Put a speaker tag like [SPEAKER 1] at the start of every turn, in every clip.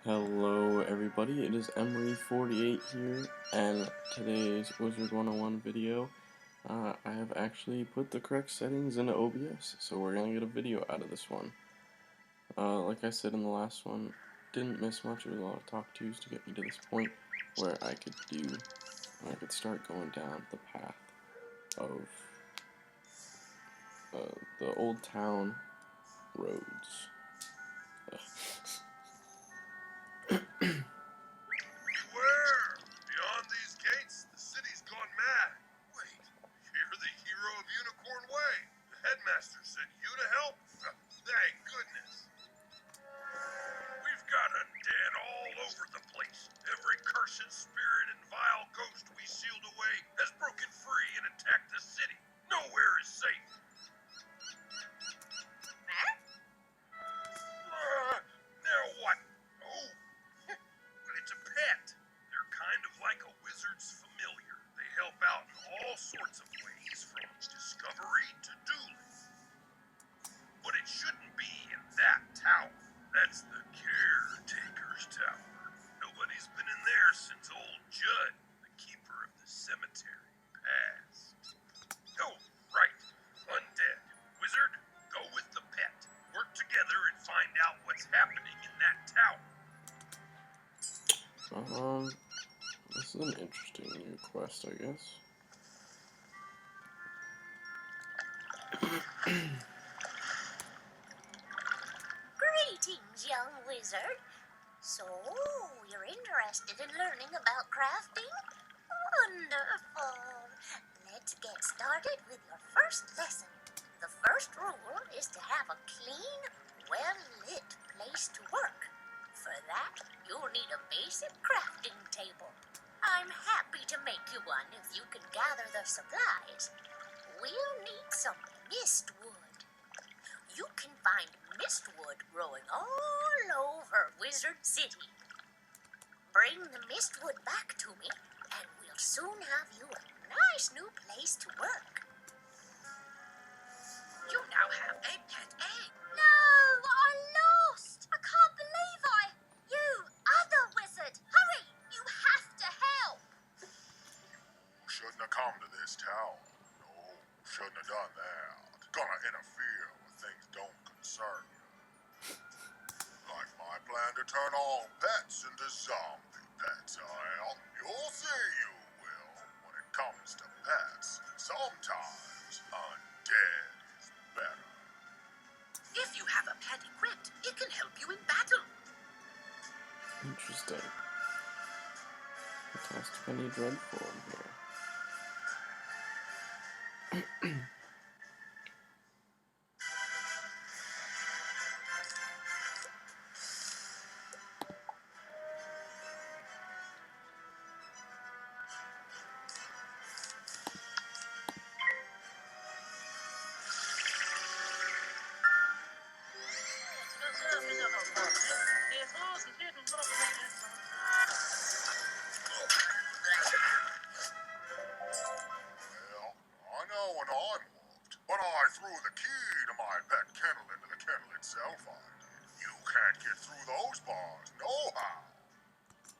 [SPEAKER 1] Hello everybody, it is Emery48 here, and today's Wizard 101 video, I have actually put the correct settings into OBS, so we're gonna get a video out of this one. Like I said in the last one, didn't miss much. It was a lot of talk-tos to get me to this point where I could start going down the path of the old town roads.
[SPEAKER 2] Beware! Beyond these gates, the city's gone mad. Wait, you're the hero of Unicorn Way. The headmaster sent you to help? Thank goodness. We've got undead all over the place. Every cursed spirit and vile ghost we sealed away has broken free and attacked the city. Nowhere is safe. Now what? Oh, well, it's a pet. They're kind of like a wizard's familiar. They help out in all sorts of ways, from discovery to dueling. But it shouldn't be in that tower. That's the caretaker's tower. Nobody's been in there since old Judd, the keeper of the cemetery, passed. Oh, right. Undead. Wizard, go with the pet. Work together and find out what's happening in that tower.
[SPEAKER 1] This is an interesting new quest, I guess.
[SPEAKER 3] Greetings, young wizard. So, you're interested in learning about crafting? Wonderful. Let's get started with your first lesson. The first rule is to have a clean, well-lit place to work. For that, you'll need a basic crafting table. I'm happy to make you one if you can gather the supplies. We'll need some mistwood. You can find mistwood growing all over Wizard City. Bring the mistwood back to me, and we'll soon have you a nice new place to work. You now have a pet egg. No, I lost. I can't believe You other wizard, hurry! You have to help.
[SPEAKER 2] You shouldn't have come to this town. No, shouldn't have done that. Gonna interfere with things don't concern you. Like my plan to turn all pets into zombie pets, you'll see you will. When it comes to pets, sometimes undead is better.
[SPEAKER 3] If you have a pet equipped, it can help you in battle.
[SPEAKER 1] Interesting. Cast Penny Dreadful in here.
[SPEAKER 2] Well, I know when I'm whooped, but I threw the key to my pet kennel into the kennel itself, I did. You can't get through those bars, nohow.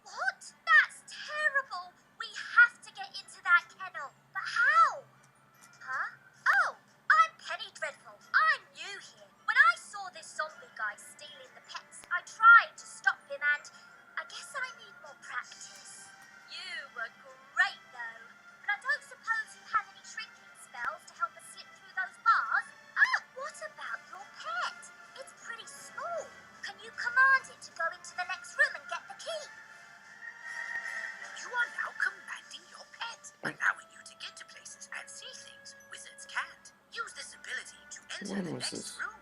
[SPEAKER 3] What? That's terrible. We have to get into that kennel. But how? Huh? Oh, I'm Penny Dreadful. I'm new here. When I saw this zombie guy stealing the pets, I tried to stop him and I guess I need more practice. You were great though. But I don't suppose you have any shrinking spells to help us slip through those bars? Ah, what about your pet? It's pretty small. Can you command it to go into the next room and get the key?
[SPEAKER 4] You are now commanding your pet, allowing you to get to places and see things wizards can't. Use this ability to enter
[SPEAKER 1] When
[SPEAKER 4] the
[SPEAKER 1] was
[SPEAKER 4] next
[SPEAKER 1] this
[SPEAKER 4] room.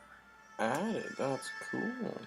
[SPEAKER 1] added? That's cool.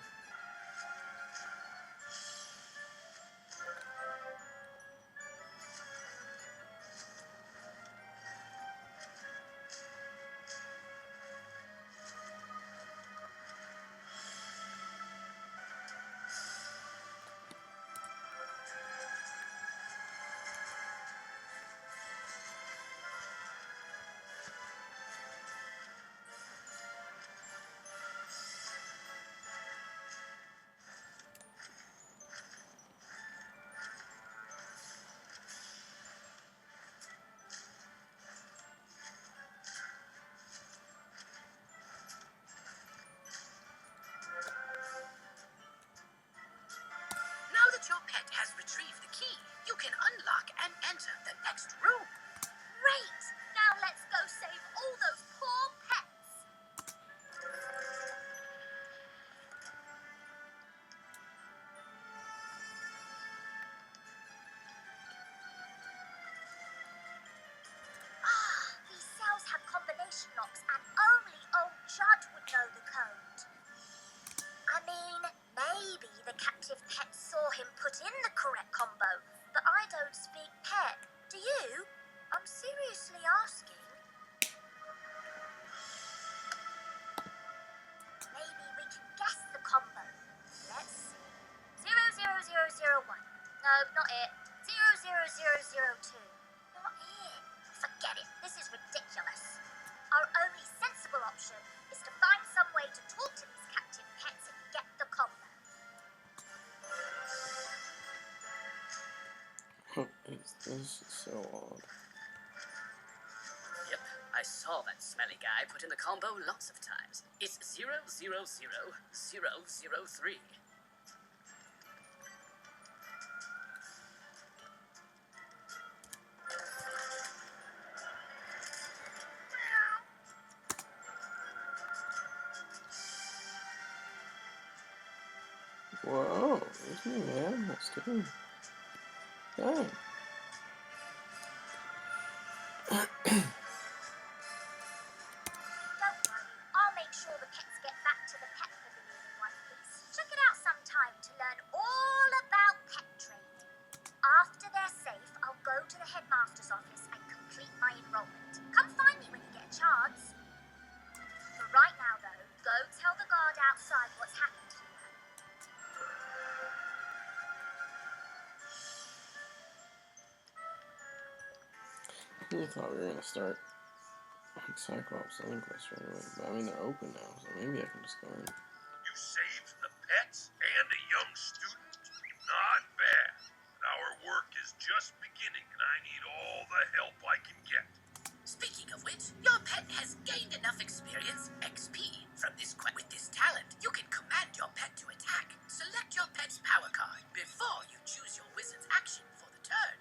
[SPEAKER 1] Is this so odd?
[SPEAKER 5] Yep, I saw that smelly guy put in the combo lots of times. It's 000003.
[SPEAKER 1] Whoa, there's new animals too. Dang.
[SPEAKER 3] Don't worry, I'll make sure the pets get back to the pet pavilion in one piece. Check it out sometime to learn all about pet training. After they're safe, I'll go to the headmaster's office and complete my enrollment. Come find me when you get a chance. For right now, though, go tell the guard outside what's happened to you.
[SPEAKER 1] I thought we were gonna start Cyclops Lane quest right away, but I mean they're open now, so maybe I can just go in.
[SPEAKER 2] You saved the pets and a young student? Not bad. Our work is just beginning, and I need all the help I can get.
[SPEAKER 4] Speaking of which, your pet has gained enough experience, XP, from this quest. With this talent, you can command your pet to attack. Select your pet's power card before you choose your wizard's action for the turn.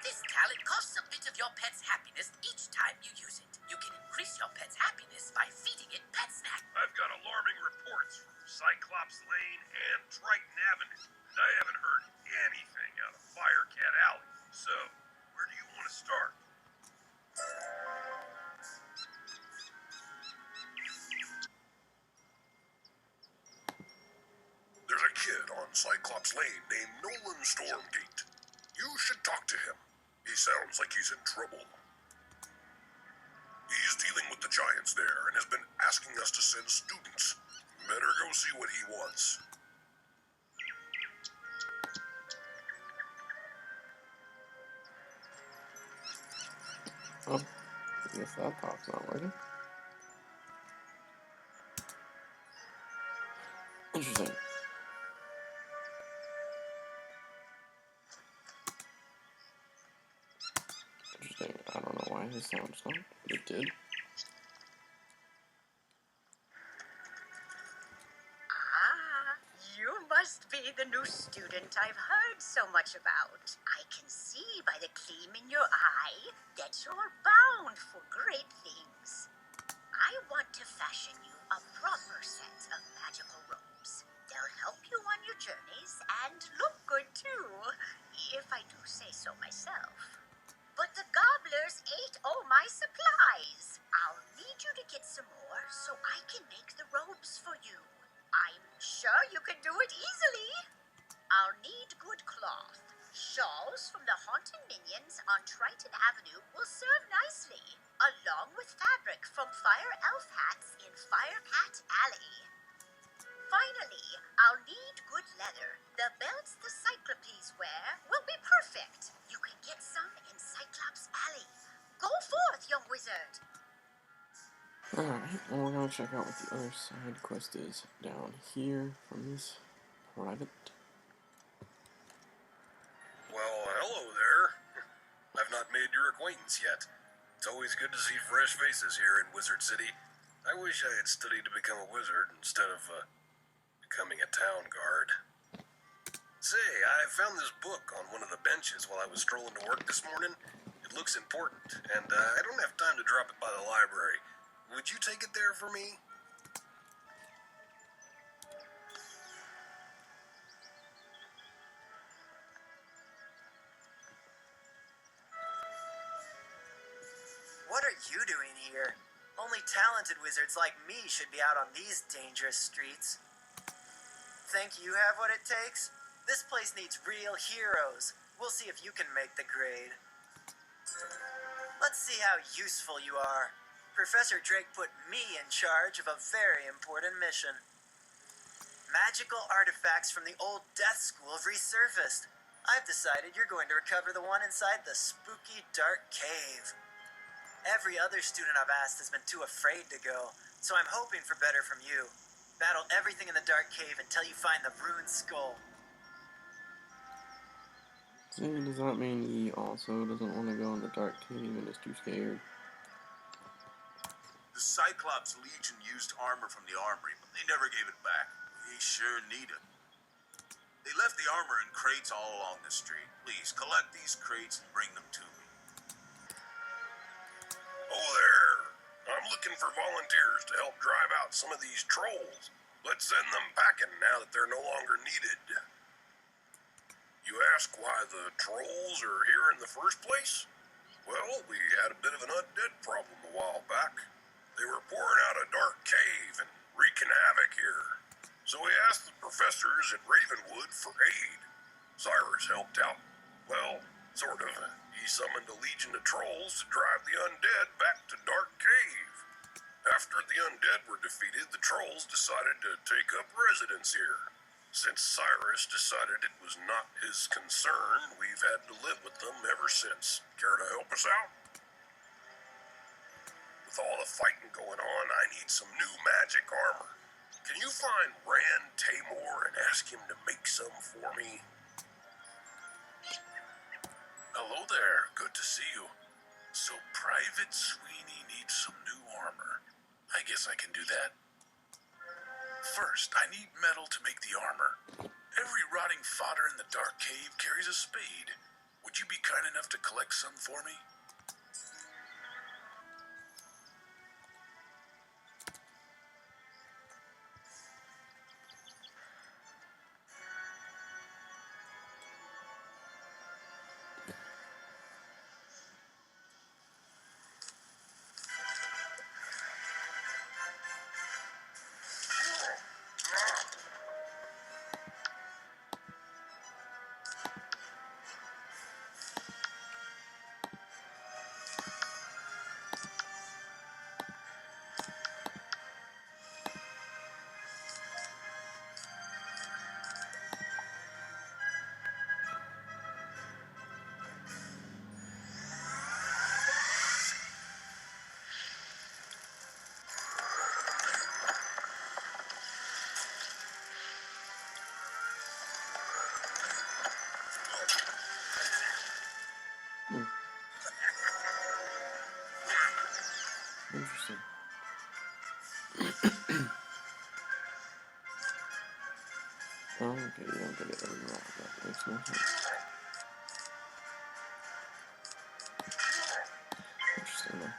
[SPEAKER 4] This talent costs a bit of your pet's happiness each time you use it. You can increase your pet's happiness by feeding it pet snack.
[SPEAKER 2] I've got alarming reports from Cyclops Lane and Triton Avenue, and I haven't heard anything out of Firecat Alley. So, where do you want to start? There's a kid on Cyclops Lane named Nolan Stormgate. You should talk to him. He sounds like he's in trouble. He's dealing with the giants there and has been asking us to send students. Better go see what he wants.
[SPEAKER 1] Oh, I guess that talk's not working. Interesting. Interesting. I don't know why his sound stopped, but it did.
[SPEAKER 6] Ah, you must be the new student I've heard so much about. I can see by the gleam in your eye that you're bound for great things. I want to fashion you a proper set of magical robes. They'll help you on your journeys and look good too, if I do say so myself. But the gobblers ate all my supplies. I'll need you to get some more so I can make the robes for you. I'm sure you can do it easily. I'll need good cloth. Shawls from the haunted minions on Triton Avenue will serve nicely, along with fabric from Fire Elf hats in Firecat Alley. Finally, I'll need good leather. The belts the Cyclopes wear will be perfect. You can get some in Cyclops Alley. Go forth, young wizard.
[SPEAKER 1] Alright, and we're gonna check out what the other side quest is down here from this private.
[SPEAKER 2] Well, hello there. I've not made your acquaintance yet. It's always good to see fresh faces here in Wizard City. I wish I had studied to become a wizard instead of, becoming a town guard. Say, I found this book on one of the benches while I was strolling to work this morning. It looks important, and I don't have time to drop it by the library. Would you take it there for me?
[SPEAKER 7] What are you doing here? Only talented wizards like me should be out on these dangerous streets. Think you have what it takes? This place needs real heroes. We'll see if you can make the grade. Let's see how useful you are. Professor Drake put me in charge of a very important mission. Magical artifacts from the old death school have resurfaced. I've decided you're going to recover the one inside the spooky dark cave. Every other student I've asked has been too afraid to go, so I'm hoping for better from you. Battle everything in the dark cave until you find the ruined skull.
[SPEAKER 1] See, does that mean he also doesn't want to go in the dark cave and is too scared?
[SPEAKER 2] The Cyclops Legion used armor from the armory, but they never gave it back. We sure need it. They left the armor in crates all along the street. Please, collect these crates and bring them to me.
[SPEAKER 8] Oh there! I'm looking for volunteers to help drive out some of these trolls. Let's send them packing now that they're no longer needed. You ask why the trolls are here in the first place? Well, we had a bit of an undead problem a while back. They were pouring out a dark cave and wreaking havoc here. So we asked the professors at Ravenwood for aid. Cyrus helped out. Well, sort of. He summoned a legion of trolls to drive the undead back to Dark Cave. After the undead were defeated, the trolls decided to take up residence here. Since Cyrus decided it was not his concern, we've had to live with them ever since. Care to help us out? With all the fighting going on, I need some new magic armor. Can you find Rand Tamor and ask him to make some for me? Hello there, good to see you. So Private Sweeney needs some new armor. I guess I can do that. First, I need metal to make the armor. Every rotting fodder in the dark cave carries a spade. Would you be kind enough to collect some for me?
[SPEAKER 1] Interesting. Oh, okay, you don't get it every round. That makes no sense. Interesting, though.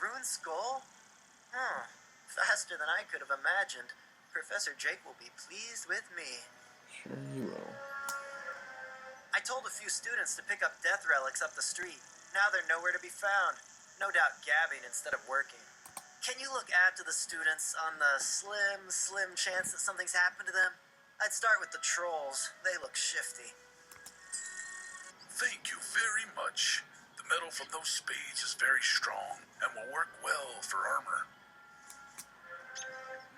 [SPEAKER 7] rune skull? Faster than I could have imagined. Professor Drake will be pleased with me.
[SPEAKER 1] Sure he will.
[SPEAKER 7] I told a few students to pick up death relics up the street. Now they're nowhere to be found. No doubt gabbing instead of working. Can you look after the students on the slim chance that something's happened to them? I'd start with the trolls. They look shifty.
[SPEAKER 8] Thank you very much. The metal from those spades is very strong and will work well for armor.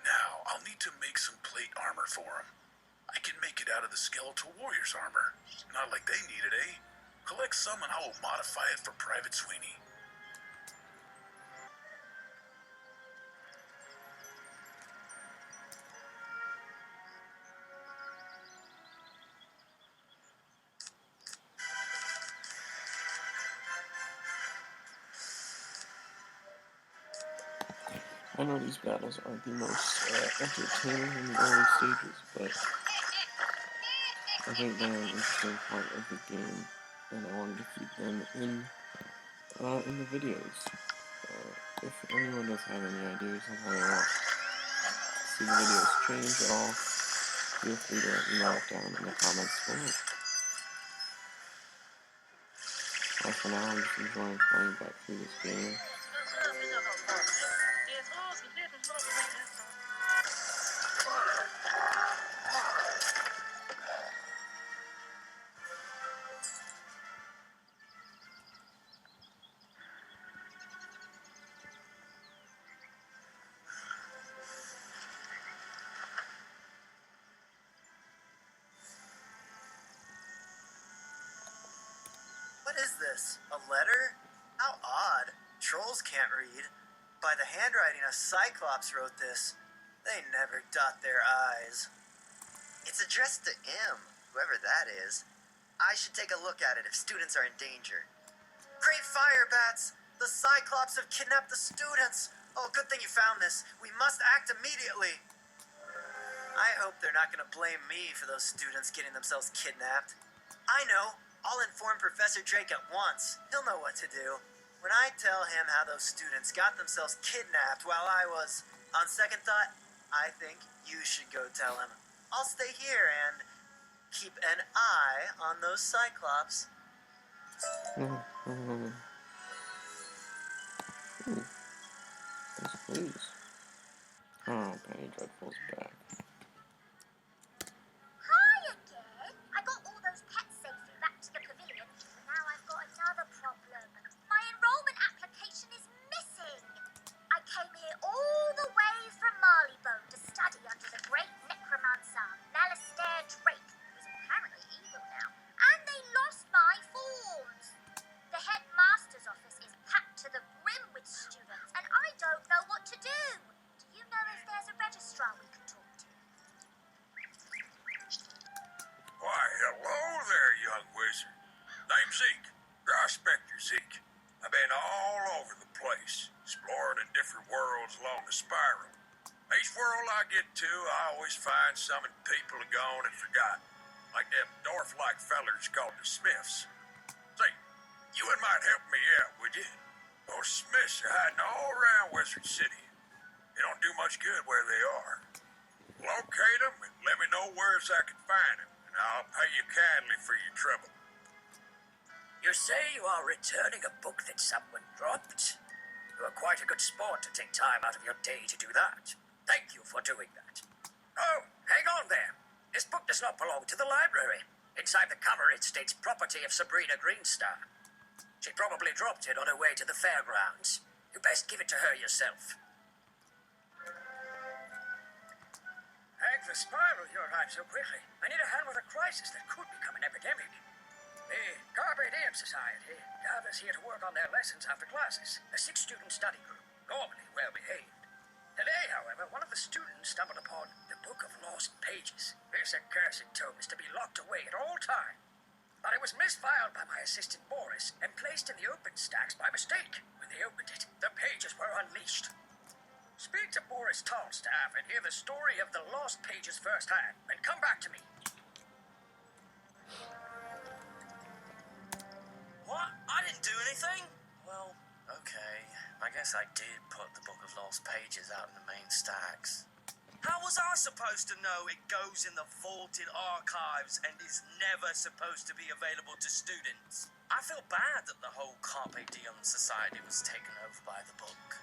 [SPEAKER 8] Now, I'll need to make some plate armor for him. I can make it out of the skeletal warrior's armor. Not like they need it, eh? Collect some and I will modify it for Private Sweeney.
[SPEAKER 1] I know these battles aren't the most entertaining in the early stages, but I think they're an interesting part of the game, and I wanted to keep them in the videos. If anyone does have any ideas on how they want to see the videos change at all, feel free to let me know down in the comments below. For now, I'm just enjoying playing back through this game.
[SPEAKER 7] What is this? A letter? How odd. Trolls can't read. By the handwriting, a Cyclops wrote this. They never dot their I's. It's addressed to M, whoever that is. I should take a look at it if students are in danger. Great fire, Bats! The Cyclops have kidnapped the students! Oh, good thing you found this. We must act immediately. I hope they're not going to blame me for those students getting themselves kidnapped. I know. I'll inform Professor Drake at once. He'll know what to do. When I tell him how those students got themselves kidnapped while I was... On second thought, I think you should go tell him. I'll stay here and keep an eye on those Cyclops.
[SPEAKER 1] Yes, please. Oh, Penny Dreadful's back.
[SPEAKER 3] Hi again. I got all those pets safely back to the pavilion, but now I've got another problem. My enrollment application is missing. I came here all the way from Marleybone to study under the great necromancer, Malastair Drake, who's apparently evil now. And they lost my forms. The headmaster's office is packed to the brim with students, and I don't know what to do. Do you know if there's a registrar we can talk to?
[SPEAKER 8] Why, hello there, young wizard. Name's Zeke, Prospector Zeke. I've been all over the place, exploring the different worlds along the spiral. Each world I get to, I always find something people have gone and forgotten, like them dwarf-like fellers called the Smiths. Say, you might help me out, would you? Those Smiths are hiding all around Wizard City. They don't do much good where they are. Locate them and let me know where I can find them, and I'll pay you kindly for your trouble.
[SPEAKER 4] You say you are returning a book that someone dropped? You are quite a good sport to take time out of your day to do that. Thank you for doing that. Oh, hang on there. This book does not belong to the library. Inside the cover it states property of Sabrina Greenstar. She probably dropped it on her way to the fairgrounds. You best give it to her yourself. Hank the Spiral, you arrived so quickly. I need a hand with a crisis that could become an epidemic. The Carpe Diem Society gathers here to work on their lessons after classes. A 6-student study group, normally well behaved. Today, however, one of the students stumbled upon the Book of Lost Pages. This accursed tome is to be locked away at all times. But it was misfiled by my assistant Boris and placed in the open stacks by mistake. When they opened it, the pages were unleashed. Speak to Boris Tallstaff and hear the story of the lost pages firsthand, and come back to me.
[SPEAKER 7] What? I didn't do anything? Well, okay.
[SPEAKER 9] I guess I did put the Book of Lost Pages out in the main stacks. How was I supposed to know it goes in the vaulted archives and is never supposed to be available to students? I feel bad that the whole Carpe Diem Society was taken over by the book.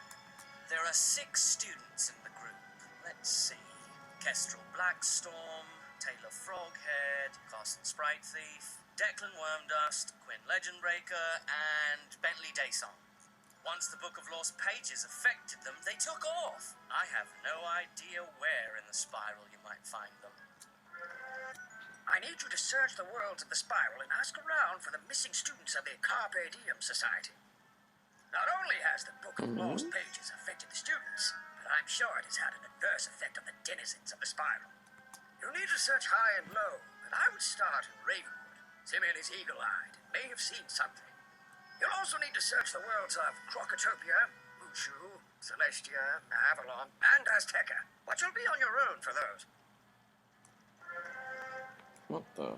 [SPEAKER 9] There are 6 students in the group. Let's see. Kestrel Blackstorm, Taylor Froghead, Carson Sprite Thief, Declan Wormdust, Quinn Legendbreaker, and Bentley Daysong. Once the Book of Lost Pages affected them, they took off. I have no idea where in the spiral you might find them.
[SPEAKER 10] I need you to search the worlds of the spiral and ask around for the missing students of the Carpe Diem Society. Not only has the Book of Lost Pages affected the students, but I'm sure it has had an adverse effect on the denizens of the spiral. You need to search high and low, but I would start in Ravenwood. Simeon is eagle-eyed and may have seen something. You'll also need to search the worlds of Crocotopia, Mushu, Celestia, Avalon, and Azteca. But you'll be on your own for those.
[SPEAKER 1] What the?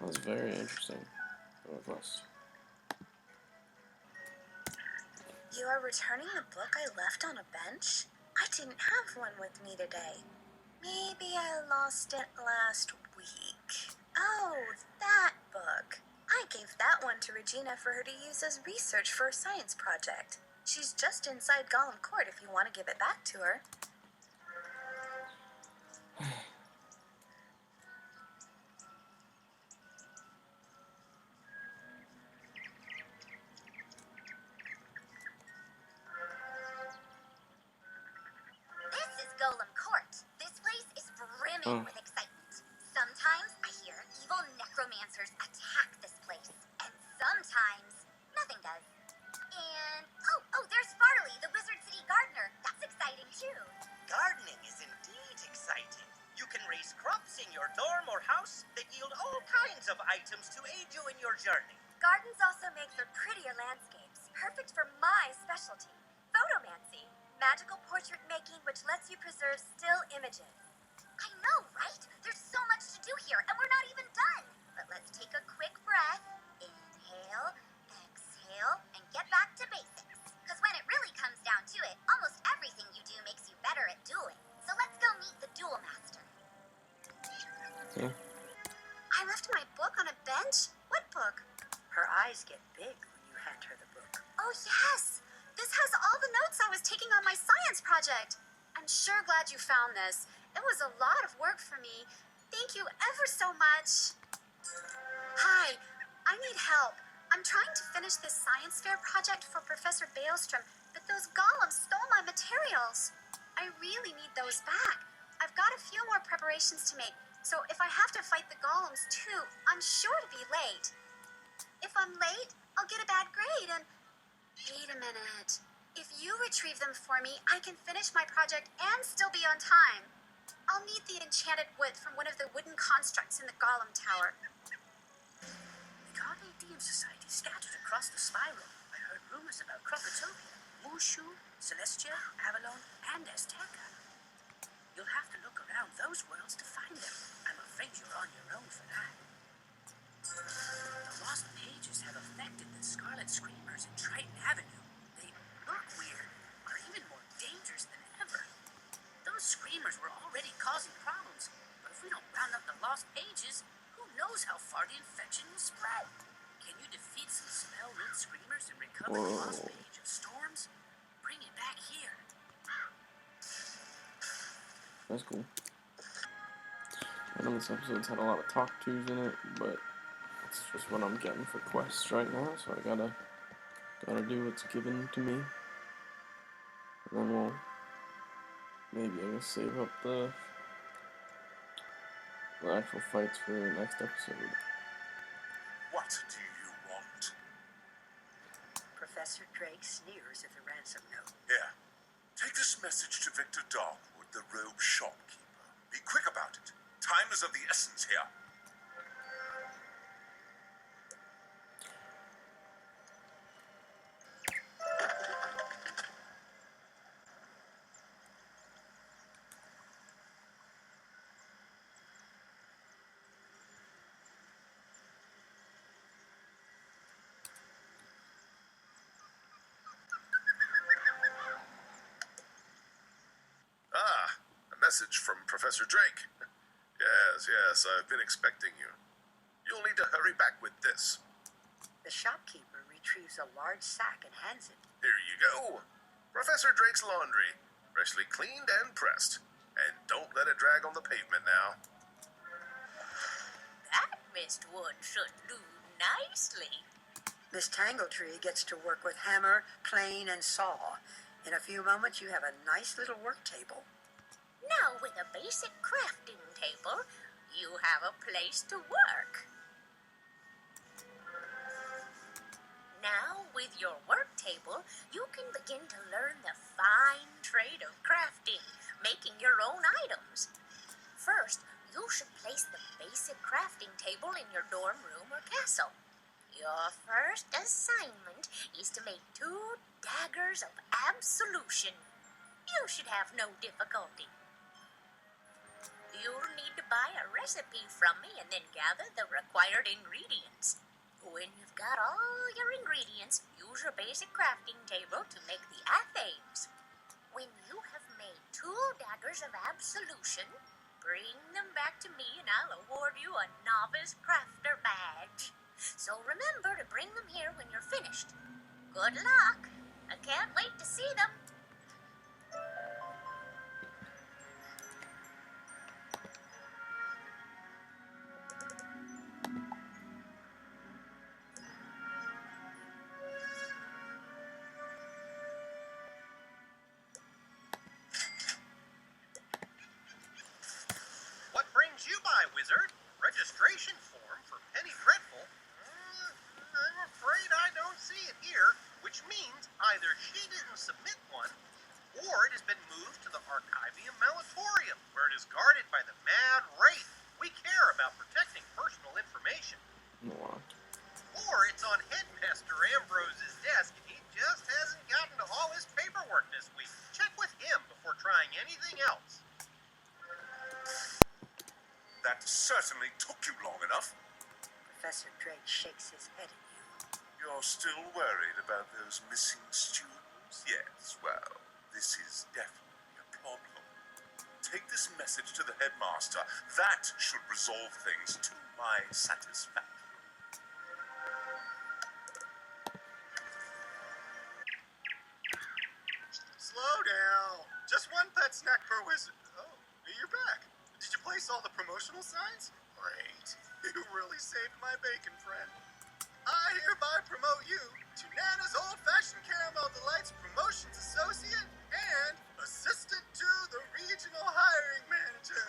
[SPEAKER 1] That's very interesting. Quest.
[SPEAKER 6] You are returning the book I left on a bench? I didn't have one with me today. Maybe I lost it last week. Oh, that book. I gave that one to Regina for her to use as research for a science project. She's just inside Gollum Court if you want to give it back to her.
[SPEAKER 3] This is Golem Court. This place is brimming with excitement. Sometimes I hear evil necromancers attack this place, and sometimes nothing does. And there's Farley, the Wizard City gardener. That's exciting too.
[SPEAKER 11] Gardening is indeed exciting. You can raise crops in your dorm or house that yield all kinds of items to aid you in your journey.
[SPEAKER 12] Gardens also make for prettier landscapes, perfect for my specialty, photomancy, magical portrait making which lets you preserve still images.
[SPEAKER 3] I know, right? There's so much to do here, and we're not even done. But let's take a quick breath. Inhale, exhale, and get back to basics. Because when it really comes down to it, almost everything you do makes you better at dueling. So let's go meet the duel master.
[SPEAKER 6] I left my book on a bench? What book?
[SPEAKER 10] Her eyes get big when you hand her the book.
[SPEAKER 6] Oh, yes! This has all the notes I was taking on my science project. I'm sure glad you found this. It was a lot of work for me. Thank you ever so much. Hi, I need help. I'm trying to finish this science fair project for Professor Baelstrom, but those golems stole my materials. I really need those back. I've got a few more preparations to make, so if I have to fight the golems too, I'm sure to be late. If I'm late, I'll get a bad grade and... Wait a minute. If you retrieve them for me, I can finish my project and still be on time. I'll need the enchanted wood from one of the wooden constructs in the Golem Tower.
[SPEAKER 10] The Carpe Diem Society scattered across the spiral. I heard rumors about Crocotopia, Mushu, Celestia, Avalon, and Azteca. You'll have to look around those worlds to find them. I'm afraid you're on your own for that. The Lost Pages have affected the Scarlet Screamers in Triton Avenue. They look weird, are even more dangerous than ever. Those screamers were already causing problems, but if we don't round up the Lost Pages, who knows how far the infection will spread? Can you defeat some spell-rid screamers and recover the Lost Page of Storms? Bring it back here.
[SPEAKER 1] That's cool. I know this episode's had a lot of talk tos in it, but it's just what I'm getting for quests right now, so I gotta do what's given to me. And then we'll maybe, I guess, save up the actual fights for the next episode.
[SPEAKER 2] What do you want?
[SPEAKER 10] Professor Drake sneers at the ransom note.
[SPEAKER 2] Here, take this message to Victor Darkwood, the robe shopkeeper. Be quick about it. Time is of the essence here.
[SPEAKER 8] message from Professor Drake. Yes, I've been expecting you. You'll need to hurry back with this.
[SPEAKER 6] The shopkeeper retrieves a large sack and hands it.
[SPEAKER 8] Here you go. Professor Drake's laundry. Freshly cleaned and pressed. And don't let it drag on the pavement now.
[SPEAKER 10] That mist wood should do nicely.
[SPEAKER 6] Miss Tangletree gets to work with hammer, plane, and saw. In a few moments, you have a nice little work table.
[SPEAKER 10] Now, with a basic crafting table, you have a place to work. Now, with your work table, you can begin to learn the fine trade of crafting, making your own items. First, you should place the basic crafting table in your dorm room or castle. Your first assignment is to make 2 daggers of absolution. You should have no difficulty. You'll need to buy a recipe from me and then gather the required ingredients. When you've got all your ingredients, use your basic crafting table to make the athames. When you have made 2 daggers of absolution, bring them back to me and I'll award you a novice crafter badge. So remember to bring them here when you're finished. Good luck. I can't wait to see them.
[SPEAKER 2] What brings you by, Wizard? Registration form for Penny Dreadful? I'm afraid I don't see it here, which means either she didn't submit one, or it has been moved to the Archivium Malatorium, where it is guarded by the Mad Wraith. We care about protecting personal information.
[SPEAKER 1] What?
[SPEAKER 2] Or it's on Headmaster Ambrose's desk, and he just hasn't gotten to all his paperwork this week. Check with him before trying anything else.
[SPEAKER 8] That certainly took you long enough.
[SPEAKER 6] Professor Drake shakes his head at you.
[SPEAKER 8] You're still worried about those missing students? Yes, well, this is definitely a problem. Take this message to the headmaster. That should resolve things to my satisfaction.
[SPEAKER 2] Slow down. Just one pet snack per wizard. Oh, you're back. Did you place all the promotional signs? Great. You really saved my bacon, friend. I hereby promote you to Nana's Old-Fashioned Caramel Delights Promotions Associate and Assistant to the Regional Hiring Manager.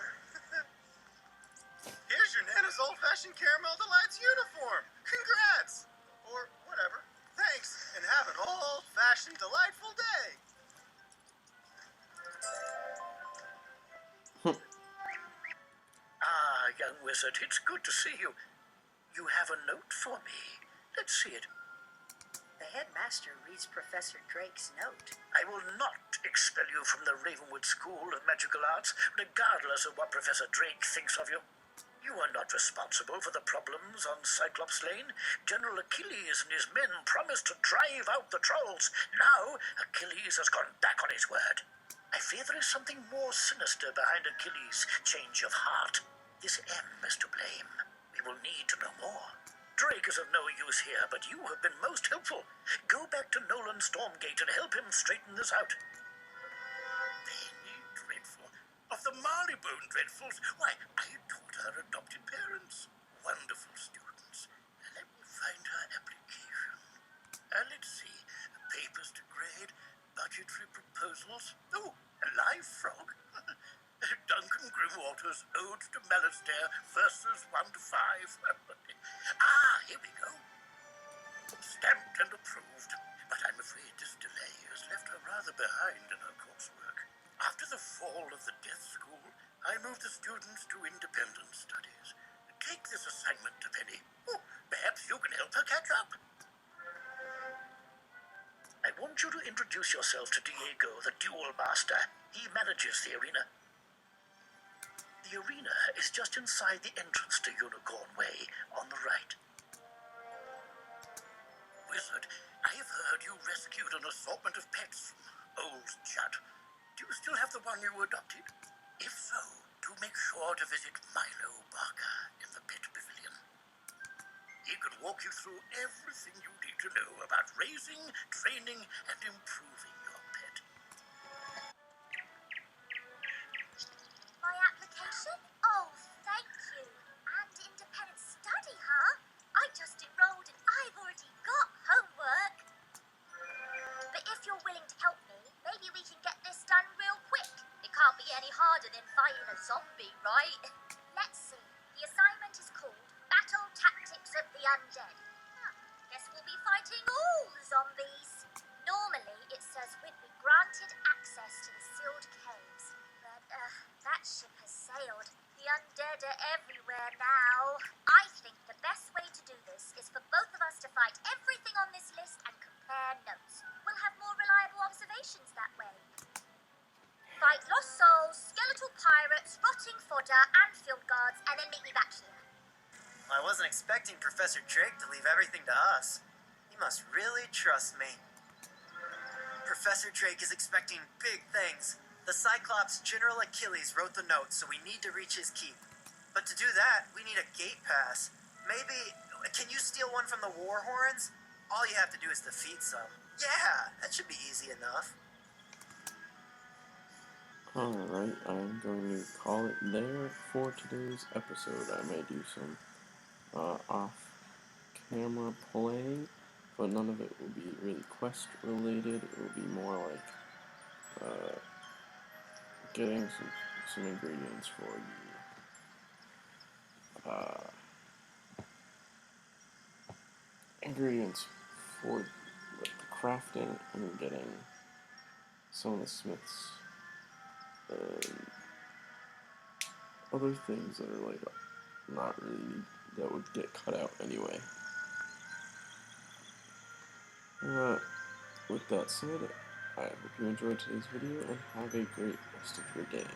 [SPEAKER 2] Here's your Nana's Old-Fashioned Caramel Delights uniform. Congrats! Or whatever. Thanks, and have an old-fashioned delightful day.
[SPEAKER 9] Young wizard, it's good to see you. You have a note for me. Let's see it.
[SPEAKER 6] The headmaster reads Professor Drake's note.
[SPEAKER 9] I will not expel you from the Ravenwood School of Magical Arts, regardless of what Professor Drake thinks of you. You are not responsible for the problems on Cyclops Lane. General Achilles and his men promised to drive out the trolls. Now, Achilles has gone back on his word. I fear there is something more sinister behind Achilles' change of heart. This M is to blame. We will need to know more. Drake is of no use here, but you have been most helpful. Go back to Nolan Stormgate and help him straighten this out. Penny Dreadful. Of the Marleybone Dreadfuls. Why, I taught her adopted parents. Wonderful students. Let me find her application. Let's see. Papers to grade, budgetary proposals. Oh, a live frog. Duncan Grimwater's Ode to Malistaire, verses 1 to 5. Here we go. Stamped and approved. But I'm afraid this delay has left her rather behind in her coursework. After the fall of the Death School, I moved the students to independent studies. Take this assignment to Penny. Oh, perhaps you can help her catch up. I want you to introduce yourself to Diego, the Duel Master. He manages the arena. The arena is just inside the entrance to Unicorn Way, on the right. Wizard, I have heard you rescued an assortment of pets from Old Judd. Do you still have the one you adopted? If so, do make sure to visit Milo Barker in the Pet Pavilion. He can walk you through everything you need to know about raising, training, and improving your pet.
[SPEAKER 3] My application? Oh, thank you. And independent study, huh? I just enrolled and I've already got homework. But if you're willing to help me, maybe we can get this done real quick. It can't be any harder than fighting a zombie, right? Let's see. The assignment is called Battle Tactics of the Undead. Guess we'll be fighting all the zombies. Normally, it says we'd be granted access to the sealed caves. But, that ship has sailed. The undead are everywhere now. I think the best way to do this is for both of us to fight everything on this list and compare notes. We'll have more reliable observations that way. Fight lost souls, skeletal pirates, rotting fodder, and field guards, and then meet me back here.
[SPEAKER 7] I wasn't expecting Professor Drake to leave everything to us. He must really trust me. Professor Drake is expecting big things. The Cyclops General Achilles wrote the note, so we need to reach his keep. But to do that, we need a gate pass. Maybe, can you steal one from the war horns? All you have to do is defeat some. Yeah, that should be easy enough.
[SPEAKER 1] Alright, I'm going to call it there for today's episode. I may do some off-camera play, but none of it will be really quest-related. It will be more like getting some ingredients for the crafting and getting some of the smiths and other things that are like not really that would get cut out anyway. With that said, I hope you enjoyed today's video and have a great rest of your day.